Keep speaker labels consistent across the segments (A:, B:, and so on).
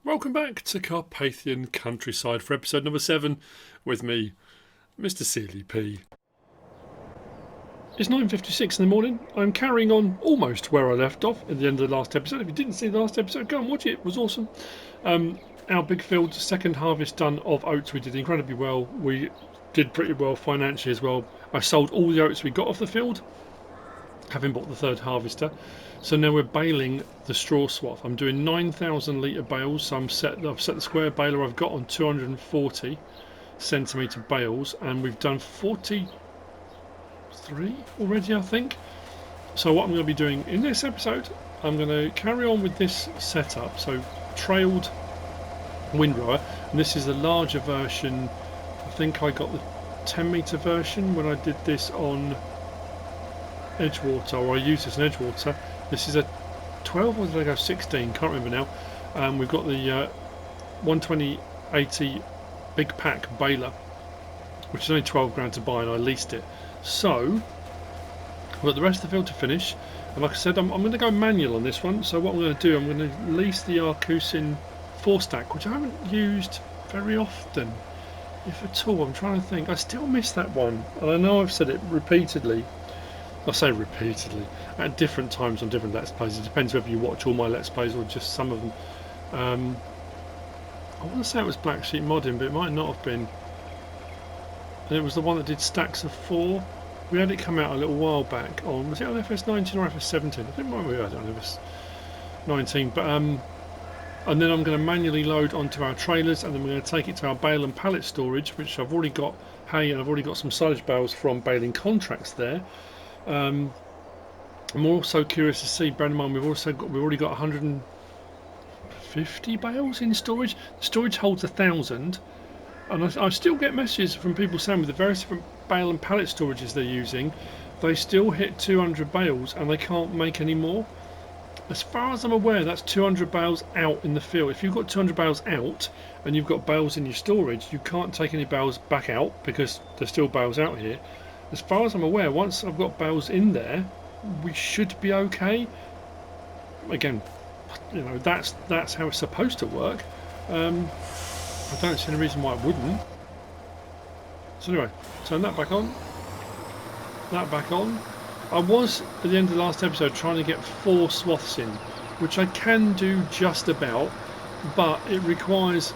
A: Welcome back to Carpathian Countryside for episode number 7 with me, MrSealyp. It's 9:56 in the morning. I'm carrying on almost where I left off at the end of the last episode. If you didn't see the last episode, go and watch it. It was awesome. Our big field, second harvest done of oats. We did incredibly well. We did pretty well financially as well. I sold all the oats we got off the field, having bought the third harvester. So now we're baling the straw swath. I'm doing 9,000 litre bales. So I've set the square baler I've got on 240 centimetre bales, and we've done 43 already, I think. So what I'm going to be doing in this episode, I'm going to carry on with this setup. So trailed windrower, and this is the larger version. I think I got the 10 metre version when I did this on Edgewater, or I used this in Edgewater. This is a 12 or did I go 16? Can't remember now. We've got the 120-80 big pack baler, which is only 12 grand to buy, and I leased it. So I've got the rest of the field to finish, and like I said, I'm going to go manual on this one. So what I'm going to do, I'm going to lease the Arcusin 4-stack, which I haven't used very often, if at all. I'm trying to think. I still miss that one, and I know I've said it repeatedly. I say repeatedly at different times on different Let's Plays. It depends whether you watch all my Let's Plays or just some of them. I want to say it was Black Sheep Modding, but it might not have been. And it was the one that did stacks of 4. We had it come out a little while back on, was it on FS19 or FS17? I think it might be on FS19. But and then I'm going to manually load onto our trailers, and then we're going to take it to our bale and pallet storage, which I've already got hay, and I've already got some silage bales from baling contracts there. I'm also curious to see, bear in mind we've already got 150 bales in storage. The storage holds 1,000, and I still get messages from people saying with the various different bale and pallet storages they're using, they still hit 200 bales and they can't make any more. As far as I'm aware, that's 200 bales out in the field. If you've got 200 bales out and you've got bales in your storage, you can't take any bales back out because there's still bales out here. As far as I'm aware, once I've got bales in there, we should be okay. Again, you know, that's how it's supposed to work. I don't see any reason why it wouldn't. So anyway, turn that back on. That back on. I was at the end of the last episode trying to get 4 swaths in, which I can do just about, but it requires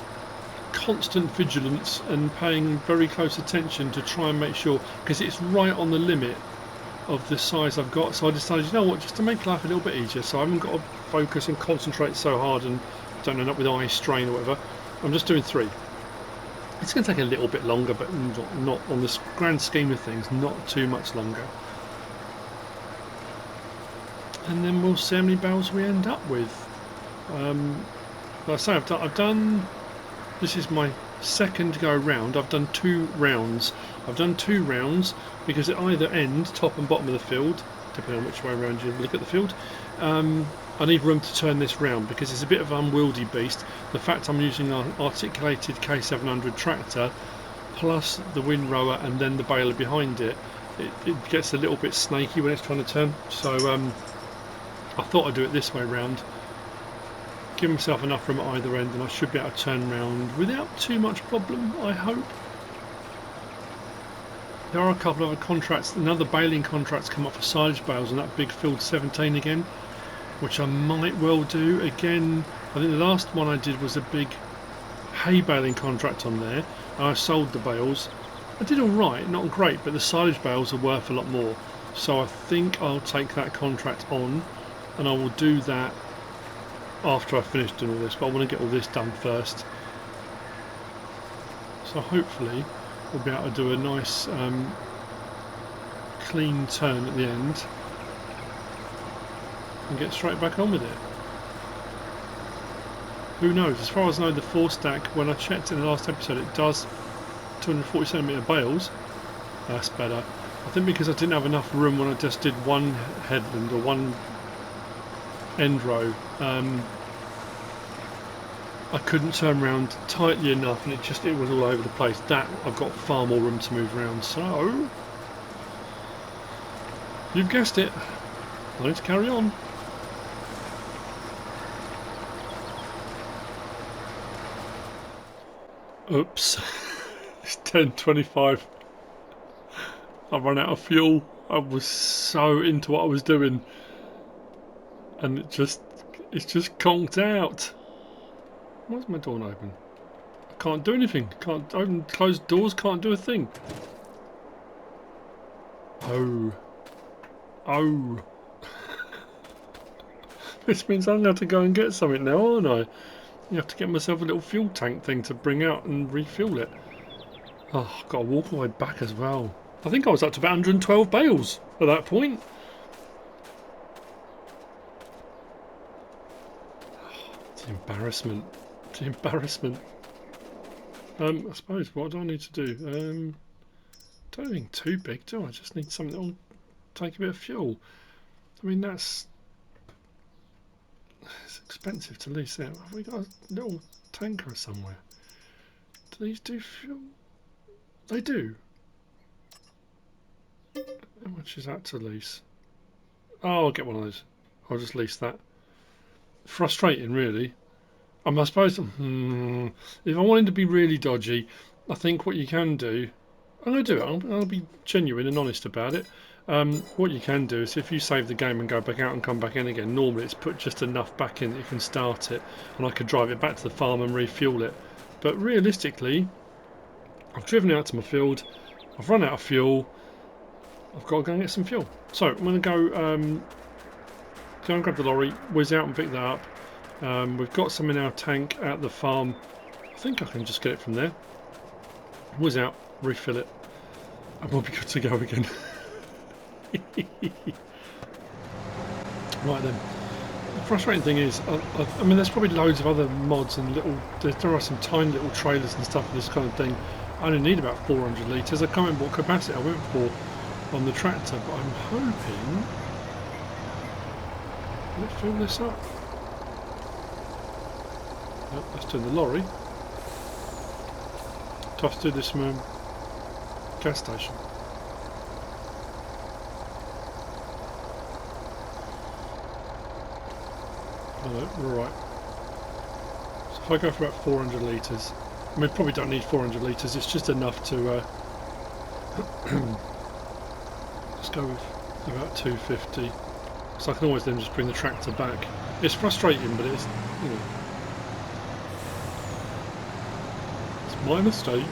A: constant vigilance and paying very close attention to try and make sure, because it's right on the limit of the size I've got. So I decided, you know what, just to make life a little bit easier, so I haven't got to focus and concentrate so hard and don't end up with eye strain or whatever, I'm just doing 3. It's going to take a little bit longer, but not on the grand scheme of things, not too much longer. And then we'll see how many bales we end up with. Like I say, I've done this is my second go round. I've done 2 rounds. I've done 2 rounds because at either end, top and bottom of the field, depending on which way around you look at the field, I need room to turn this round because it's a bit of an unwieldy beast. The fact I'm using an articulated K700 tractor plus the windrower and then the baler behind it, it gets a little bit snaky when it's trying to turn. So I thought I'd do it this way round. Give myself enough room at either end, and I should be able to turn around without too much problem, I hope. There are a couple of other contracts, another baling contracts come up for silage bales on that big field 17 again, which I might well do again. I think the last one I did was a big hay baling contract on there, and I sold the bales. I did alright, not great, but the silage bales are worth a lot more. So I think I'll take that contract on, and I will do that after I've finished doing all this, but I want to get all this done first. So hopefully we'll be able to do a nice clean turn at the end and get straight back on with it. Who knows? As far as I know, the 4-stack, when I checked in the last episode, it does 240cm bales. That's better. I think because I didn't have enough room when I just did one headland or one end row, I couldn't turn around tightly enough, and it was all over the place. That I've got far more room to move around, so you've guessed it, I need to carry on. Oops. It's 10:25. I run out of fuel. I was so into what I was doing, and it's just conked out. Why's my door not open? I can't do anything. Can't open, close doors. Can't do a thing. Oh. Oh. This means I'm going to have to go and get something now, aren't I? You have to get myself a little fuel tank thing to bring out and refuel it. Oh, I've got to walk all the way back as well. I think I was up to about 112 bales at that point. It's the embarrassment. It's the embarrassment. I suppose, what do I need to do? Don't think too big, do I? Just need something that will take a bit of fuel. I mean, it's expensive to lease out. Have we got a little tanker somewhere? Do these do fuel? They do. How much is that to lease? Oh, I'll get one of those. I'll just lease that. Frustrating, really. I suppose if I wanted to be really dodgy, I think what you can do, I'm going to do it. I'll be genuine and honest about it. What you can do is if you save the game and go back out and come back in again, normally it's put just enough back in that you can start it, and I could drive it back to the farm and refuel it. But realistically, I've driven out to my field, I've run out of fuel, I've got to go and get some fuel. So I'm going to go and grab the lorry, whiz out and pick that up. We've got some in our tank at the farm. I think I can just get it from there. Whiz out, refill it, and we'll be good to go again. Right then. The frustrating thing is, I mean, there's probably loads of other mods and there are some tiny little trailers and stuff for this kind of thing. I only need about 400 litres. I can't remember what capacity I went for on the tractor, but I'm hoping. Let's fill this up. Yep, let's do the lorry. Tough to do this from gas station. Hello, we're right. So if I go for about 400 litres, I mean, probably don't need 400 litres, it's just enough to let's go with about 250. So I can always then just bring the tractor back. It's frustrating, but it's, you know, it's my mistake.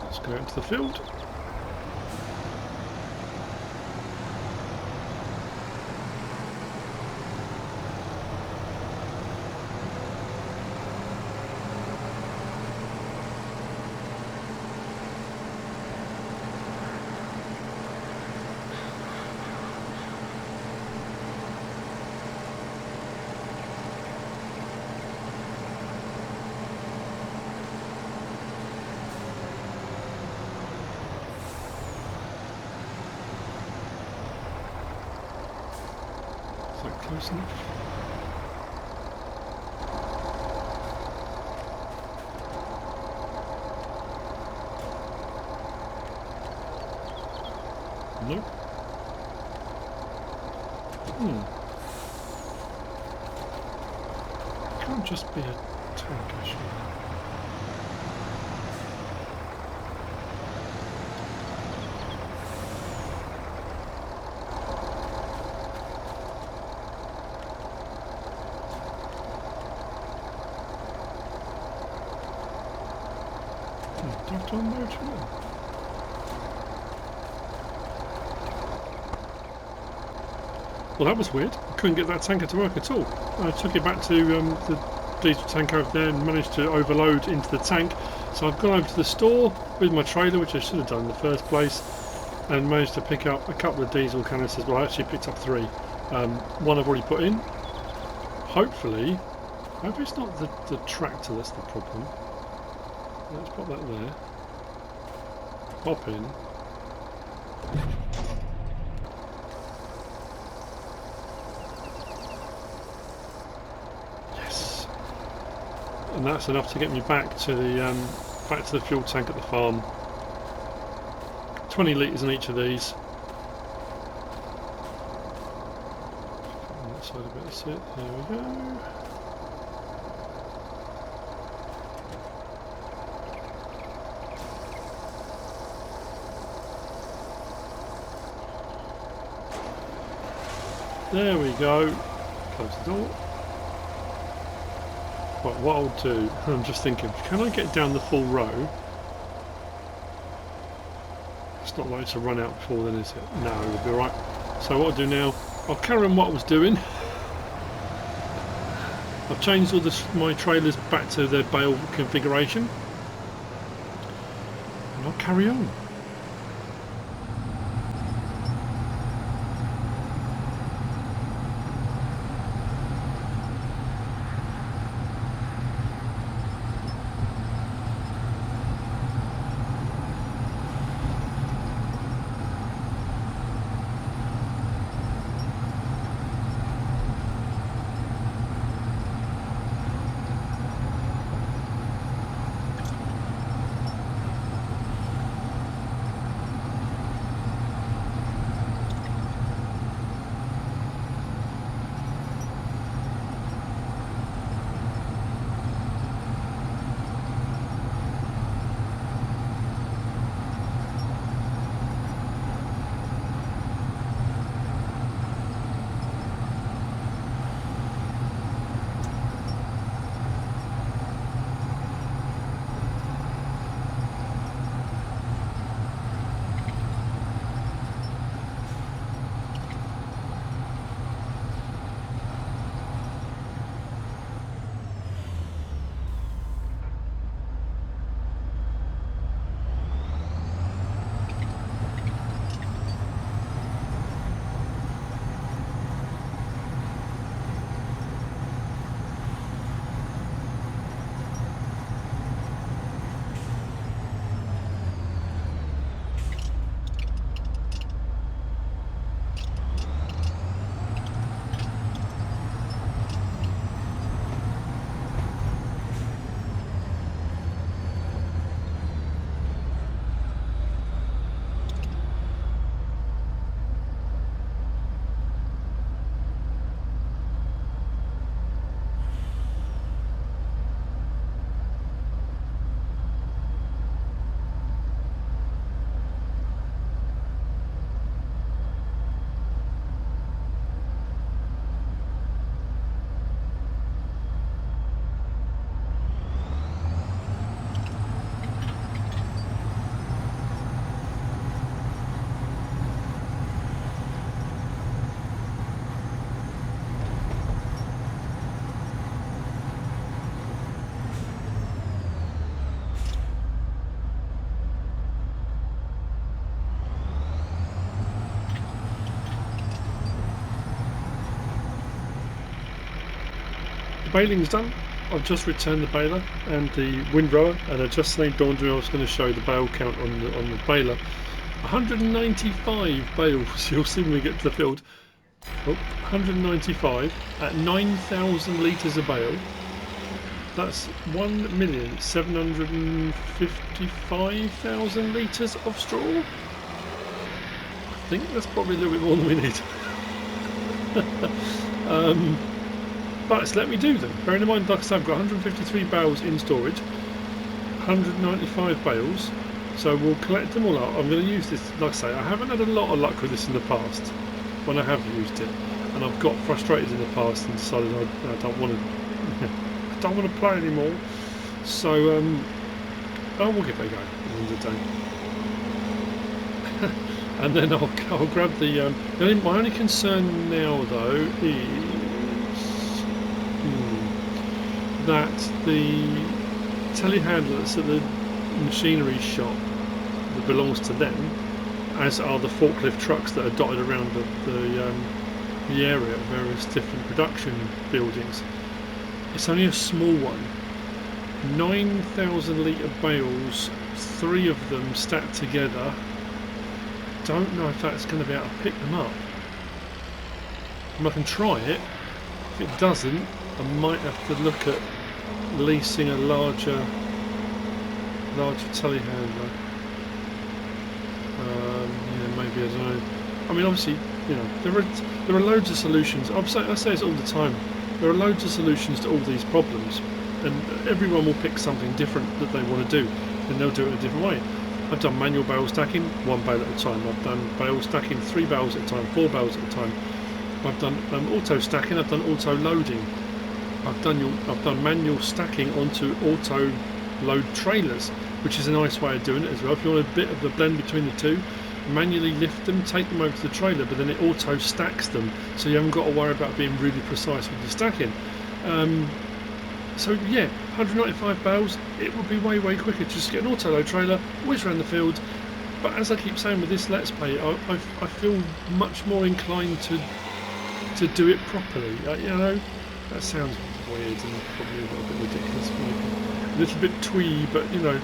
A: Let's go out into the field. Close enough. Nope. Can't just be a tank issue. Well, that was weird. I couldn't get that tanker to work at all. I took it back to the diesel tank over there and managed to overload into the tank. So I've gone over to the store with my trailer, which I should have done in the first place, and managed to pick up a couple of diesel canisters. Well, I actually picked up 3. One I've already put in. Hopefully it's not the tractor that's the problem. Let's pop that there. Pop in. Yes, and that's enough to get me back to the fuel tank at the farm. 20 litres in each of these. side a bit, that's it, there we go. There we go. Close the door. Right, what I'll do, I'm just thinking, can I get down the full row? It's not like to run out before then, is it? No, it'll be alright. So what I'll do now, I'll carry on what I was doing. I've changed all my trailers back to their bale configuration. And I'll carry on. The baling's done. I've just returned the baler and the windrower, and I just suddenly dawned on me I was going to show the bale count on the baler. 195 bales. You'll see when we get to the field. Oh, 195 at 9,000 litres a bale. That's 1,755,000 litres of straw. I think that's probably a little bit more than we need. But let me do them. Bearing in mind, like I said, I've got 153 bales in storage, 195 bales, so we'll collect them all out. I'm going to use this, like I say, I haven't had a lot of luck with this in the past, when I have used it, and I've got frustrated in the past and decided I don't want to I don't want to play anymore, so we'll give it a go at the end of the day. And then I'll grab the, my only concern now though is that the telehandlers at the machinery shop that belongs to them, as are the forklift trucks that are dotted around the area of various different production buildings, it's only a small one. 9,000 litre bales, 3 of them stacked together. Don't know if that's going to be able to pick them up. I can try it. If it doesn't, I might have to look at leasing a larger telehandler. Yeah, maybe, I don't know. I mean, obviously You know, there are loads of solutions. I say this all the time. There are loads of solutions to all these problems, and everyone will pick something different that they want to do, and they'll do it a different way. I've done manual bale stacking, 1 bale at a time. I've done bale stacking, 3 bales at a time, 4 bales at a time. I've done auto stacking. I've done auto loading. I've done manual stacking onto auto load trailers, which is a nice way of doing it as well. If you want a bit of a blend between the two, manually lift them, take them over to the trailer, but then it auto stacks them, so you haven't got to worry about being really precise with your stacking. So yeah, 195 bales, it would be way quicker to just get an auto load trailer, whiz around the field. But as I keep saying with this Let's Play, I feel much more inclined to do it properly. You know, that sounds weird and probably a little bit ridiculous, maybe a little bit twee, but you know,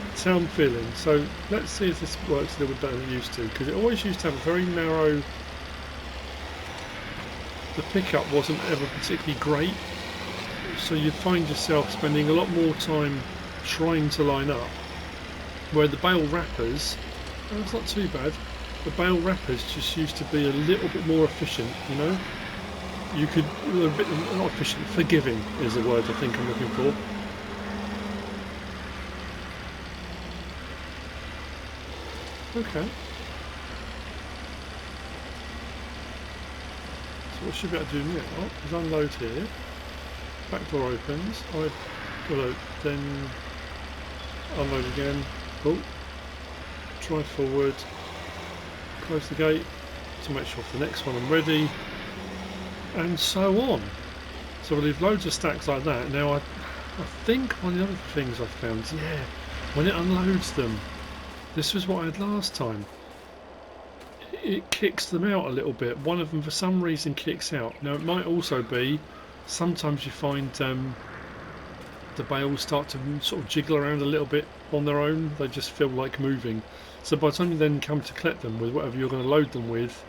A: that's how I'm feeling. So let's see if this works a little bit better than it used to, because it always used to have a very narrow. The pickup wasn't ever particularly great, so you'd find yourself spending a lot more time trying to line up. Where the bale wrappers, oh, it's not too bad. The bale wrappers just used to be a little bit more efficient, you know. You could, a bit not efficient, forgiving is the word I think I'm looking for. Okay. So what should we be able to do now? Oh, there's unload here. Back door opens. Then unload again. Oh. Drive forward. Close the gate to make sure for the next one I'm ready. And so on. So we'll leave loads of stacks like that. Now I think one of the other things I found, yeah, when it unloads them, this was what I had last time. It kicks them out a little bit. One of them for some reason kicks out. Now it might also be sometimes you find the bales start to sort of jiggle around a little bit on their own. They just feel like moving. So by the time you then come to collect them with whatever you're going to load them with,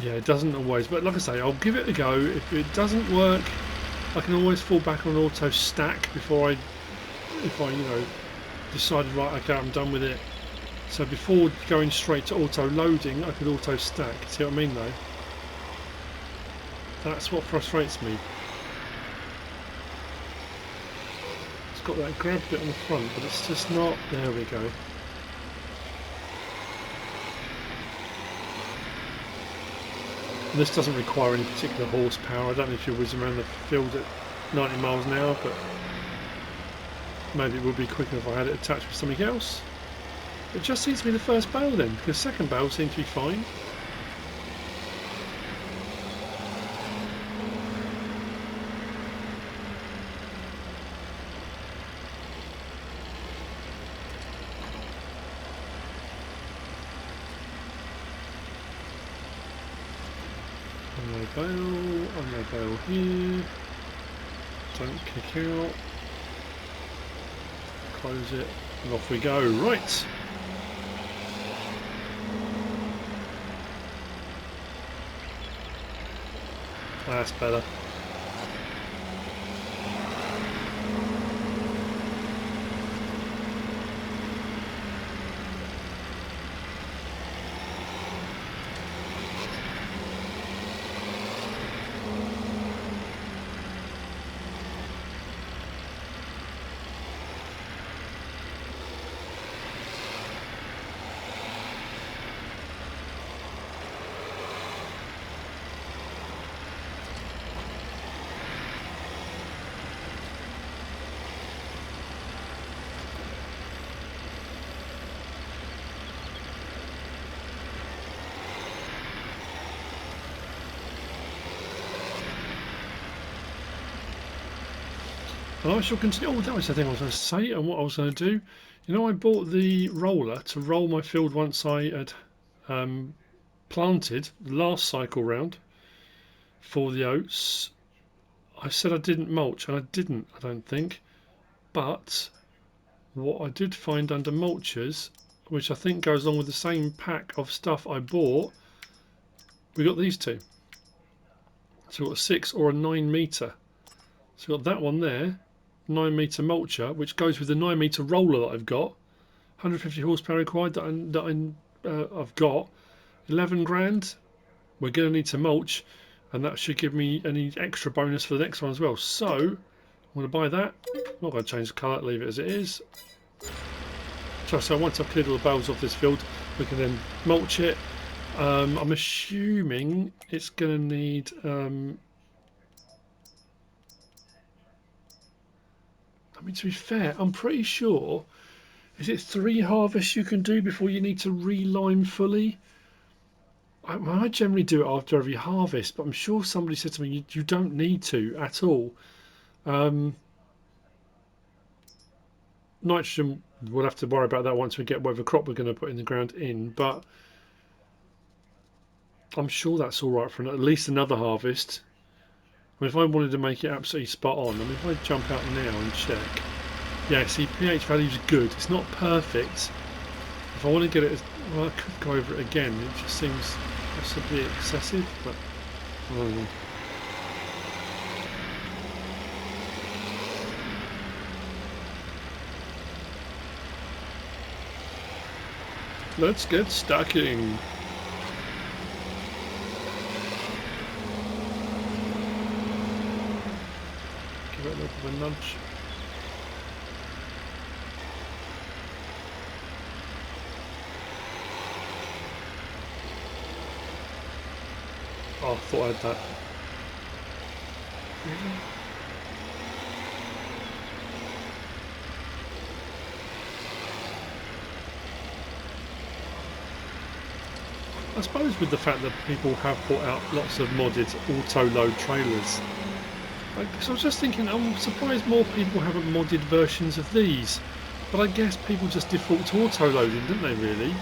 A: yeah, it doesn't always. But like I say, I'll give it a go. If it doesn't work, I can always fall back on auto stack if I you know, decided, right, okay, I'm done with it. So before going straight to auto loading, I could auto stack. See what I mean though? That's what frustrates me. It's got that grab bit on the front, but it's just not. There we go. And this doesn't require any particular horsepower. I don't know if you're whizzing around the field at 90 miles an hour, but maybe it would be quicker if I had it attached with something else. It just seems to be the first bale then, because second bale seems to be fine. Unload bale here. Don't kick out. Close it, and off we go. Right. That's better. And I shall continue. Oh, that was the thing I was going to say, and what I was going to do. You know, I bought the roller to roll my field once I had planted the last cycle round for the oats. I said I didn't mulch, and I didn't, I don't think. But what I did find under mulchers, which I think goes along with the same pack of stuff I bought, we got these two. So we've got a 6 or a 9 metre. So we've got that one there. 9 metre mulcher, which goes with the 9 metre roller that I've got. 150 horsepower required that I've got. 11 grand. We're going to need to mulch, and that should give me any extra bonus for the next one as well. So I'm going to buy that. I'm not going to change the colour, leave it as it is. So once I've cleared all the bales off this field, we can then mulch it. I'm assuming it's going to need I mean, to be fair, I'm pretty sure, is it 3 harvests you can do before you need to relime fully? I generally do it after every harvest, but I'm sure somebody said to me you don't need to at all. Nitrogen, we'll have to worry about that once we get whatever crop we're going to put in the ground in, but I'm sure that's all right for at least another harvest. I mean, if I wanted to make it absolutely spot on, I mean, if I jump out now and check, yeah, see, pH value's good. It's not perfect. If I want to get it, well, I could go over it again. It just seems possibly excessive, but I don't know. Let's get stacking. Give it a little bit of a nudge. Oh, I thought I had that. I suppose with the fact that people have brought out lots of modded auto-load trailers, so I was just thinking, I'm surprised more people haven't modded versions of these, but I guess people just default to auto-loading, didn't they, really?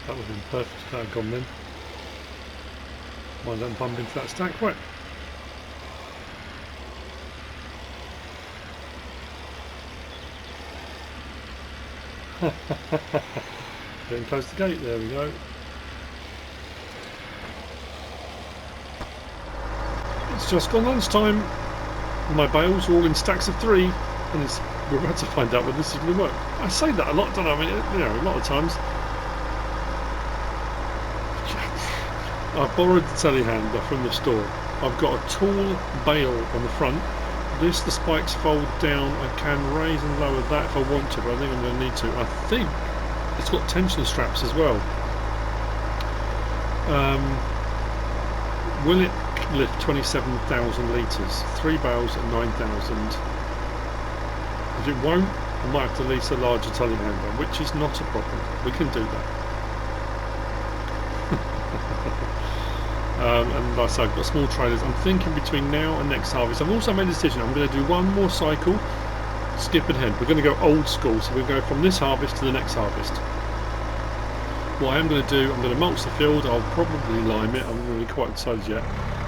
A: That would have been perfect if that had gone then. Mind don't bump into that stack, right? Getting close to the gate, there we go. It's just gone lunchtime. My bales are all in stacks of 3, and we're about to find out whether this is going to work. I say that a lot, don't I? I mean, you know, a lot of times. I borrowed the telehandler from the store. I've got a tall bale on the front. The spikes fold down. I can raise and lower that if I want to, but I think I'm going to need to. I think it's got tension straps as well. Will it lift 27,000 litres? 3 bales at 9,000. If it won't, I might have to lease a larger telehandler, which is not a problem. We can do that. And like I said, I've got small trailers. I'm thinking between now and next harvest. I've also made a decision. I'm going to do one more cycle, skip ahead. We're going to go old school, so we're going to go from this harvest to the next harvest. What I am going to do, I'm going to mulch the field. I'll probably lime it. I'm not really quite decided yet.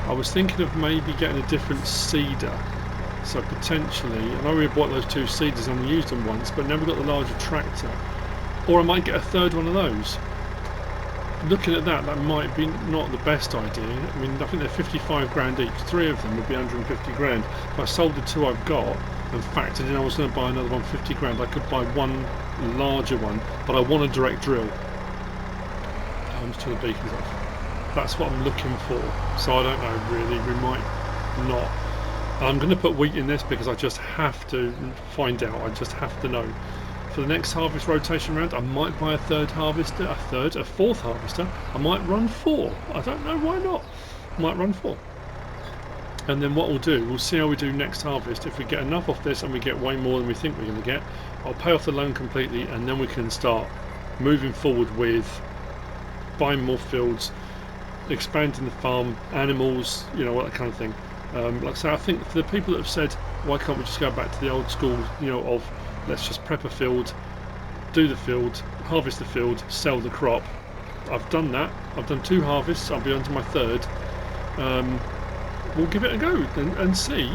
A: I was thinking of maybe getting a different seeder. So potentially, I know we bought those 2 seeders and used them once, but now we've got the larger tractor. Or I might get a 3rd one of those. Looking at that, that might be not the best idea. I mean, I think they're 55 grand each. 3 of them would be 150 grand. If I sold the 2 I've got and factored in I was going to buy another one 50 grand, I could buy one larger one, but I want a direct drill. I'm just turning the beacons off. That's what I'm looking for. So I don't know, really. We might not. I'm going to put wheat in this because I just have to find out. I just have to know. For the next harvest rotation round, I might buy a 3rd harvester, a 4th harvester. I might run 4. I don't know, why not? I might run 4. And then what we'll do, we'll see how we do next harvest. If we get enough off this and we get way more than we think we're going to get, I'll pay off the loan completely, and then we can start moving forward with buying more fields, expanding the farm, animals, you know, that kind of thing. Like I say, I think for the people that have said, why can't we just go back to the old school, you know, of let's just prep a field, do the field, harvest the field, sell the crop. I've done that. I've done 2 harvests. I'll be on to my 3rd. we'll give it a go and see.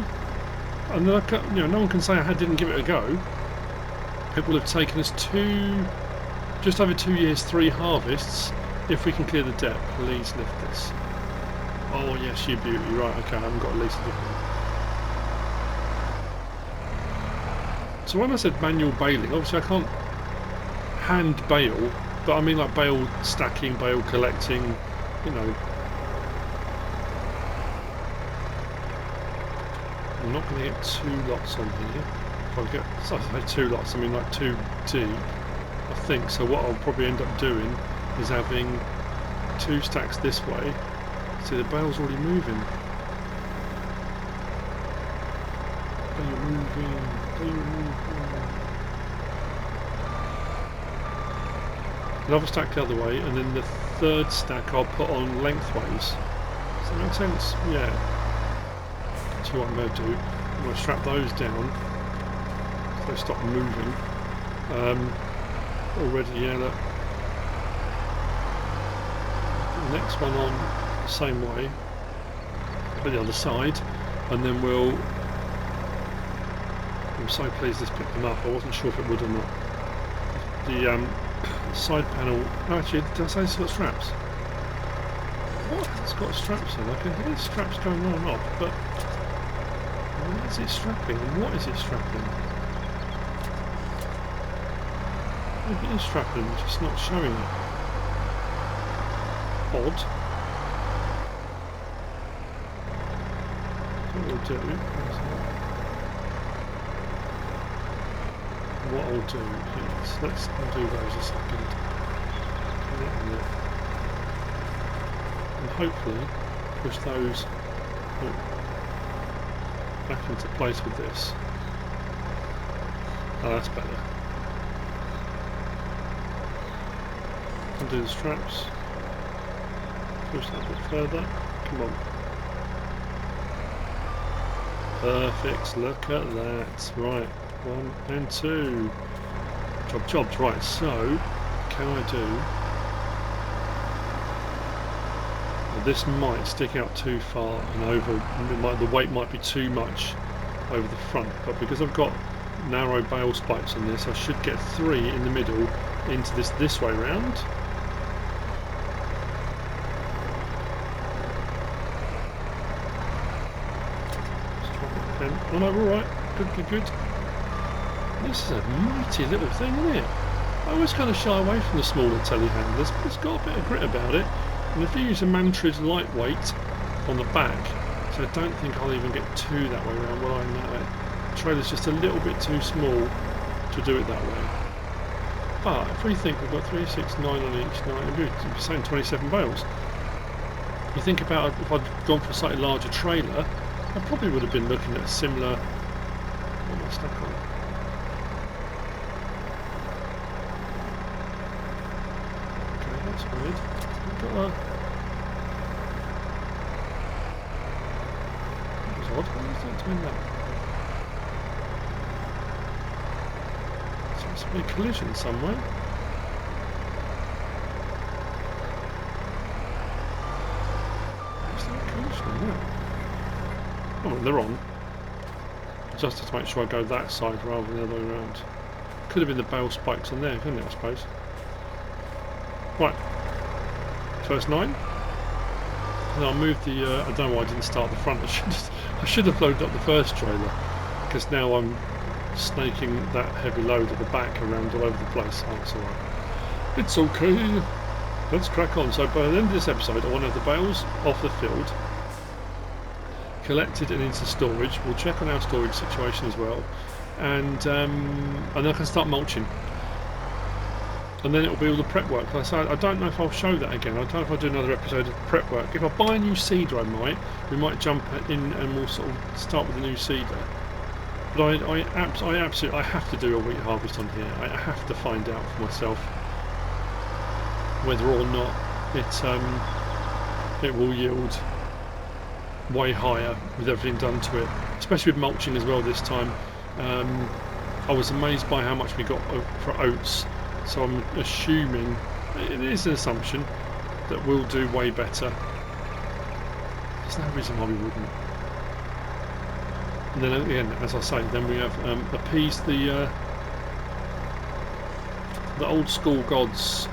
A: And then no one can say I didn't give it a go. It will have taken us just over 2 years, 3 harvests. If we can clear the debt, please lift this. Oh yes, you beauty. Right, okay, I haven't got a lease to give them. So when I said manual baling, obviously I can't hand bale, but I mean like bale stacking, bale collecting, you know. I'm not going to get 2 lots on here. If I get, so I say 2 lots, I mean like 2 deep, I think. So what I'll probably end up doing is having 2 stacks this way. See, the bale's already moving. They're moving. Another stack the other way, and then the 3rd stack I'll put on lengthways. Does that make sense? Yeah. So what I'm going to do, I'm going to strap those down so they stop moving. Already, yeah, look. The next one on the same way, but the other side, and then we'll. I'm so pleased this picked them up. I wasn't sure if it would or not. The side panel. Oh, actually, did I say it's got straps? What? It's got straps in. I can hear straps going on and off, but where is it strapping? And what is it strapping? Maybe it is strapping, just not showing it. Odd. What we'll do. What I'll do is, let's undo those a second, and hopefully push those back into place with this. Oh, that's better. Undo the straps, push that a bit further, come on. Perfect, look at that, right. 1 and 2. Jobs, right, so can I do? Well, this might stick out too far and over, the weight might be too much over the front, but because I've got narrow bale spikes on this, I should get 3 in the middle into this way round. Let's try that again. Oh no, we're alright, good. This is a mighty little thing, isn't it? I always kind of shy away from the smaller telehandlers, but it's got a bit of grit about it. And if you use a Mantridge lightweight on the back, so I don't think I'll even get 2 that way around, will I? No. The trailer's just a little bit too small to do it that way. But if we think we've got 3, 6, 9 on each, 9, we'd be saying 27 bales. You think about if I'd gone for a slightly larger trailer, I probably would have been looking at a similar. What am I stuck on? Weird. Got a... That was odd. Why is that doing that? Seems to be a collision somewhere. Is there a collision there? Oh, they're on. Just to make sure I go that side rather than the other way around. Could have been the bale spikes on there, couldn't it, I suppose? Right. First 9. And I'll move the. I don't know why I didn't start the front. I should have loaded up the first trailer, because now I'm snaking that heavy load at the back around all over the place. Oh, it's alright. It's okay. Let's crack on. So by the end of this episode, I want to have the bales off the field, collected and into storage. We'll check on our storage situation as well, and then I can start mulching. And then it'll be all the prep work. Like I said, I don't know if I'll show that again. I don't know if I'll do another episode of prep work. If I buy a new seeder, we might jump in and we'll sort of start with a new seeder. But I have to do a wheat harvest on here. I have to find out for myself whether or not it will yield way higher with everything done to it, especially with mulching as well this time. I was amazed by how much we got for oats. So I'm assuming, it is an assumption, that we'll do way better. There's no reason why we wouldn't. And then again, as I say, then we have appeased the old school gods.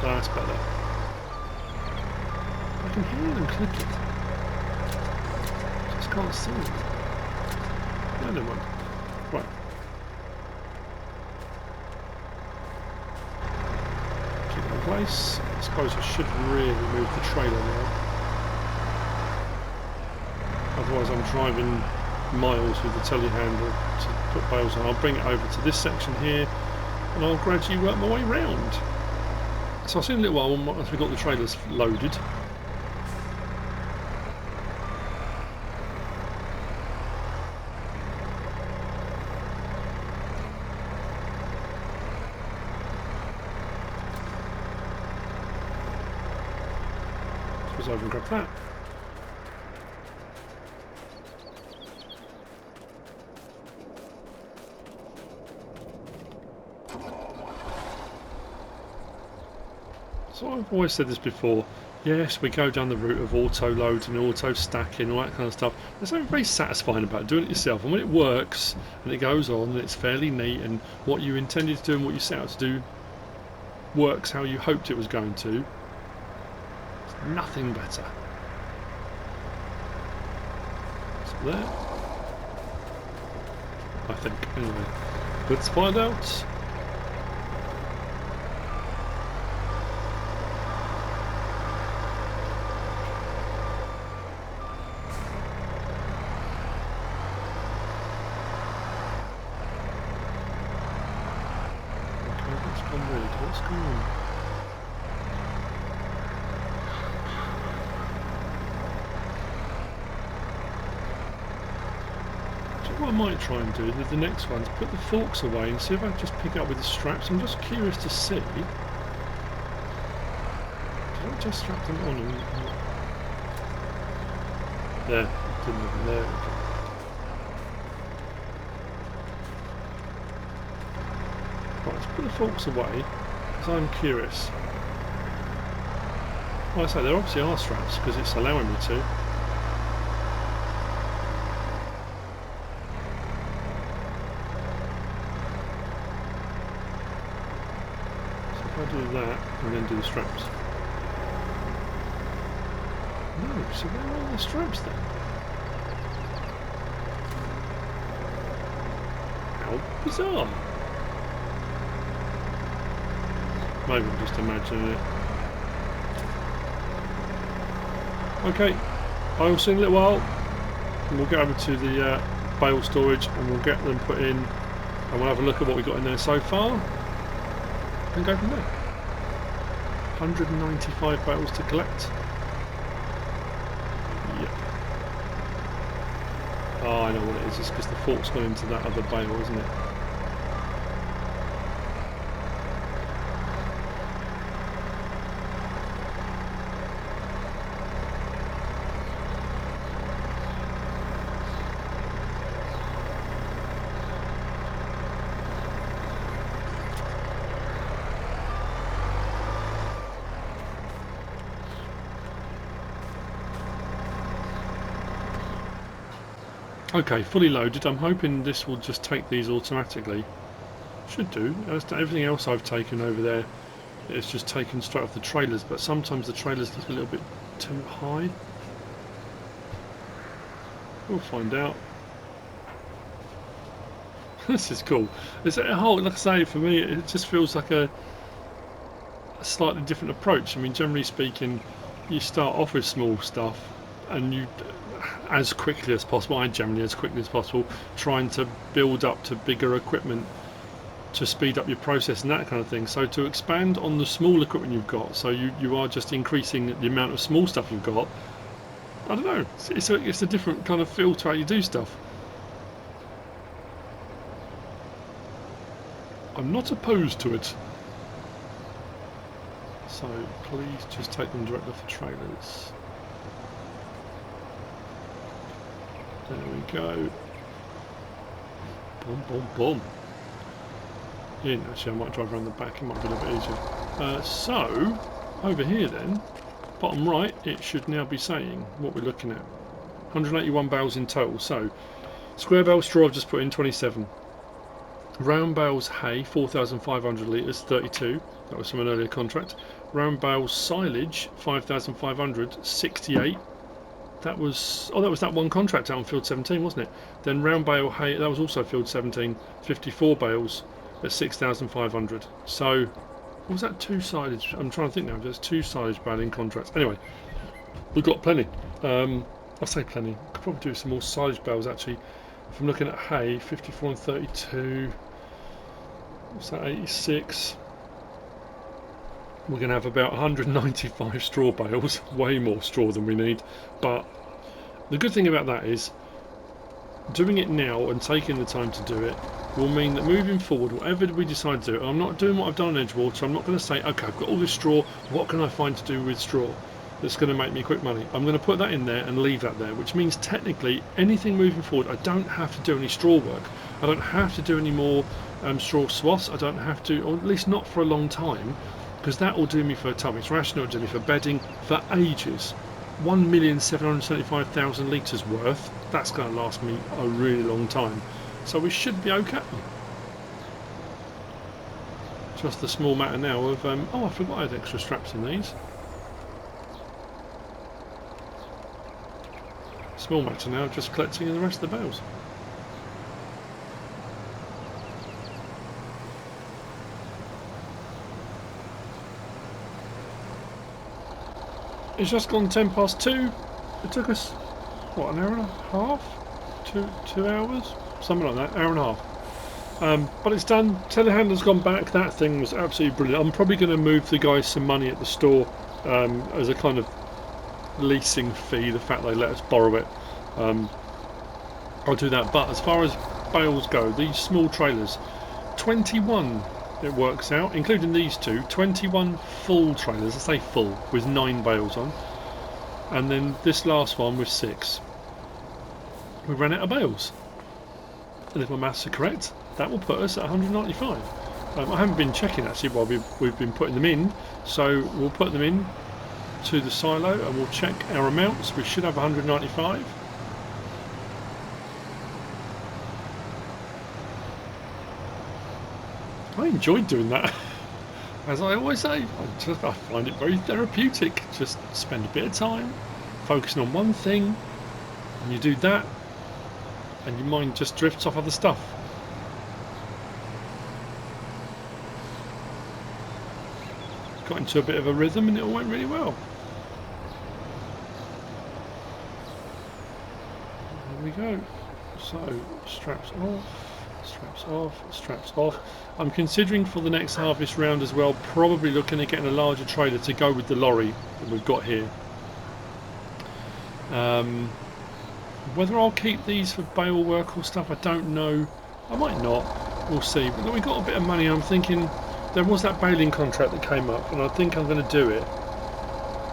A: That's better. I can hear them clicking. Just can't see them. No, never mind. Right. Keep it in place. I suppose I should really move the trailer now. Otherwise I'm driving miles with the telehandler to put bales on. I'll bring it over to this section here and I'll gradually work my way round. So I'll see in a little while once we've got the trailers loaded. Let's over and grab that. So I've always said this before, yes, we go down the route of auto loading, auto stacking, all that kind of stuff. There's something very satisfying about doing it yourself, and when it works and it goes on and it's fairly neat and what you intended to do and what you set out to do works how you hoped it was going to, there's nothing better. So there, I think, anyway, let's find out. What's going on? So what I might try and do with the next one is put the forks away and see if I can just pick up with the straps. I'm just curious to see. Did I just strap them on? There, didn't have them there. Right, let's put the forks away, because I'm curious. Well, I say there obviously are straps, because it's allowing me to. So if I do that, and then do the straps. No, so where are the straps then? How bizarre. Maybe I'm just imagining it. Okay, I will see in a little while and we'll get over to the bale storage and we'll get them put in and we'll have a look at what we've got in there so far and go from there. 195 bales to collect. Yep. Oh, I know what it is. It's because the fork's gone into that other bale, isn't it? Okay, fully loaded. I'm hoping this will just take these automatically. Should do. As to everything else I've taken over there, it's just taken straight off the trailers, but sometimes the trailers look a little bit too high. We'll find out. This is cool. It's a whole, like I say, for me, it just feels like a slightly different approach. I mean, generally speaking, you start off with small stuff and you, as quickly as possible, I generally as quickly as possible, trying to build up to bigger equipment to speed up your process and that kind of thing. So to expand on the small equipment you've got, so you are just increasing the amount of small stuff you've got. I don't know, it's a different kind of feel to how you do stuff. I'm not opposed to it. So please just take them directly off the trailers. There we go. Boom, boom, boom. In. Actually, I might drive around the back. It might be a little bit easier. So, over here then, bottom right, it should now be saying what we're looking at. 181 bales in total. So square bale straw I've just put in 27. Round bales hay 4,500 litres 32. That was from an earlier contract. Round bales silage 5,500 68. That was that one contract out on field 17, wasn't it? Then round bale hay, that was also field 17, 54 bales at 6,500. So what was that, 2 silage? I'm trying to think now. There's 2 silage baling contracts. Anyway, we've got plenty. I say plenty. Could probably do some more silage bales actually. If I'm looking at hay, 54 and 32. What's that, 86? We're going to have about 195 straw bales, way more straw than we need. But the good thing about that is doing it now and taking the time to do it will mean that moving forward, whatever we decide to do, I'm not doing what I've done on Edgewater. I'm not going to say, okay, I've got all this straw, what can I find to do with straw that's going to make me quick money? I'm going to put that in there and leave that there, which means technically anything moving forward, I don't have to do any straw work. I don't have to do any more straw swaths. I don't have to, or at least not for a long time, because that will do me for tummies ration, it will do me for bedding for ages. 1,775,000 litres worth, that's going to last me a really long time. So we should be okay. Just a small matter now of, oh, I forgot I had extra straps in these. Small matter now, just collecting in the rest of the bales. It's just gone 10 past 2. It took us, what, an hour and a half? 2 hours? Something like that, hour and a half. But it's done. Telehandler's gone back. That thing was absolutely brilliant. I'm probably going to move the guys some money at the store as a kind of leasing fee, the fact they let us borrow it. I'll do that. But as far as bales go, these small trailers, 21 it works out, including these two, 21 full trailers, I say full, with 9 bales on, and then this last one with 6. We ran out of bales, and if my maths are correct, that will put us at 195. I haven't been checking actually while we've been putting them in, so we'll put them in to the silo and we'll check our amounts. We should have 195. I enjoyed doing that. As I always say, I find it very therapeutic. Just spend a bit of time focusing on one thing, and you do that, and your mind just drifts off other stuff. Got into a bit of a rhythm and it all went really well. There we go. So, straps off, straps off, straps off. I'm considering for the next harvest round as well, probably looking at getting a larger trailer to go with the lorry that we've got here. Whether I'll keep these for bale work or stuff, I don't know. I might not. We'll see. But we've got a bit of money. I'm thinking there was that baling contract that came up, and I think I'm going to do it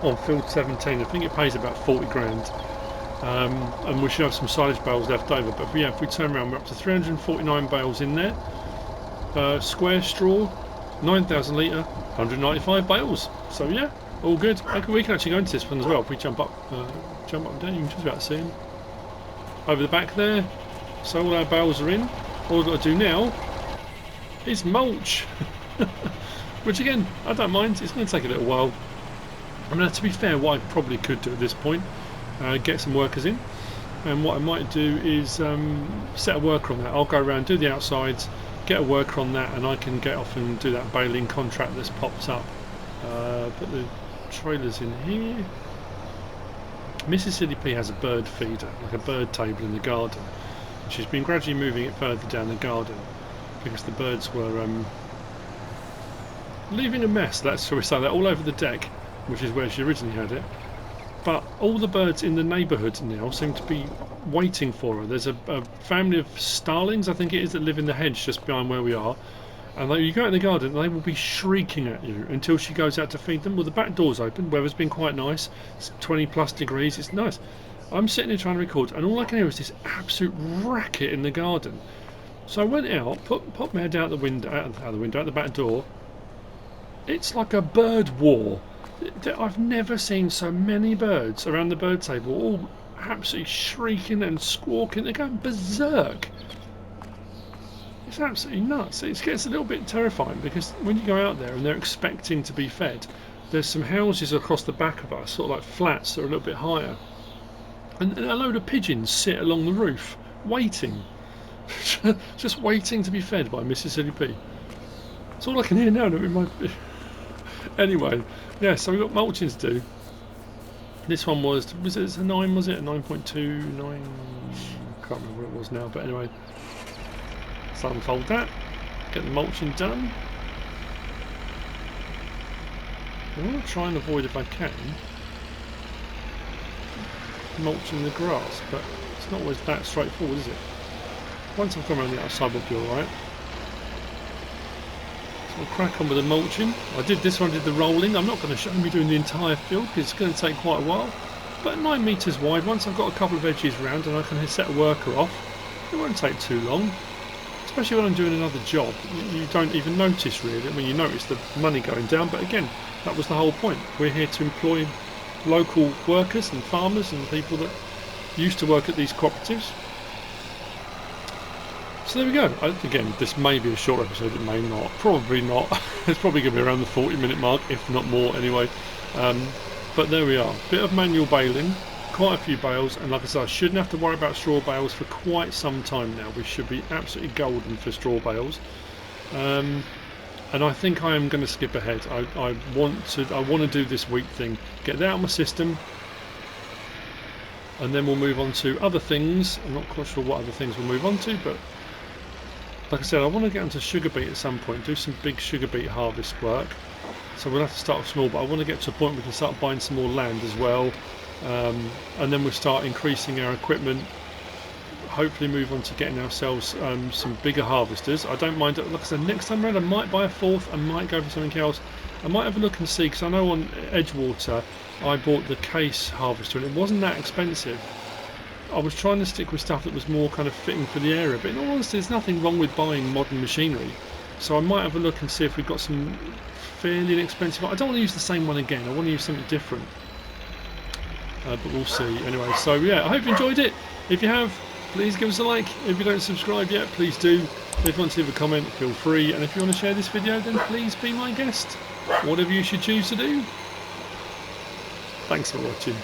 A: on field 17. I think it pays about 40 grand. And we should have some silage bales left over. But yeah, if we turn around, we're up to 349 bales in there. Square straw, 9,000 litre, 195 bales. So yeah, all good. We can actually go into this one as well if we jump up and down. You can just about see them over the back there. So all our bales are in. All we've got to do now is mulch, which again I don't mind. It's going to take a little while. I mean, to be fair, what I probably could do at this point, get some workers in, and what I might do is set a worker on that. I'll go around, do the outsides, get a worker on that, and I can get off and do that baling contract that's popped up. Put the trailers in here. MrSealyp has a bird feeder, like a bird table in the garden. She's been gradually moving it further down the garden because the birds were leaving a mess, shall we say, that all over the deck, which is where she originally had it. But all the birds in the neighbourhood now seem to be waiting for her. There's a family of starlings, I think it is, that live in the hedge just behind where we are. And you go out in the garden and they will be shrieking at you until she goes out to feed them. Well, the back door's open, weather's been quite nice, it's 20 plus degrees, it's nice. I'm sitting here trying to record and all I can hear is this absolute racket in the garden. So I went out, popped my head out the window, out the back door. It's like a bird war. I've never seen so many birds around the bird table, all absolutely shrieking and squawking. They're going berserk. It's absolutely nuts. It gets a little bit terrifying because when you go out there and they're expecting to be fed, there's some houses across the back of us, sort of like flats that are a little bit higher, and a load of pigeons sit along the roof waiting. Just waiting to be fed by MrSealyp. That's all I can hear now. Anyway, yeah, so we've got mulching to do. This one was it a 9, was it? A 9.2, 9, I can't remember what it was now, but anyway. So unfold that, get the mulching done. I want to try and avoid, if I can, mulching the grass, but it's not always that straightforward, is it? Once I've come around the outside, we'll be alright. So we'll crack on with the mulching. I did this one, I did the rolling. I'm not going to show me doing the entire field because it's going to take quite a while. But 9 metres wide, once I've got a couple of edges around and I can set a worker off, it won't take too long. Especially when I'm doing another job, you don't even notice really. I mean, you notice the money going down, but again, that was the whole point. We're here to employ local workers and farmers and people that used to work at these cooperatives. So there we go. Again, this may be a short episode, it may not. Probably not. It's probably going to be around the 40-minute mark, if not more anyway. But there we are. Bit of manual baling. Quite a few bales, and like I said, I shouldn't have to worry about straw bales for quite some time now. We should be absolutely golden for straw bales, and I think I am going to skip ahead. I want to do this wheat thing, get that out of my system, and then we'll move on to other things. I'm not quite sure what other things we'll move on to, but like I said, I want to get onto sugar beet at some point, do some big sugar beet harvest work. So we'll have to start off small, but I want to get to a point where we can start buying some more land as well. And then we'll start increasing our equipment, hopefully move on to getting ourselves some bigger harvesters. I don't mind, like I said, next time around I might buy a 4th, I might go for something else. I might have a look and see, because I know on Edgewater I bought the case harvester and it wasn't that expensive. I was trying to stick with stuff that was more kind of fitting for the area, but in all honesty there's nothing wrong with buying modern machinery. So I might have a look and see if we've got some fairly inexpensive. I don't want to use the same one again, I want to use something different. But we'll see. Anyway, so yeah, I hope you enjoyed it. If you have, please give us a like. If you don't subscribe yet, please do. If you want to leave a comment, feel free. And if you want to share this video, then please be my guest. Whatever you should choose to do. Thanks for watching.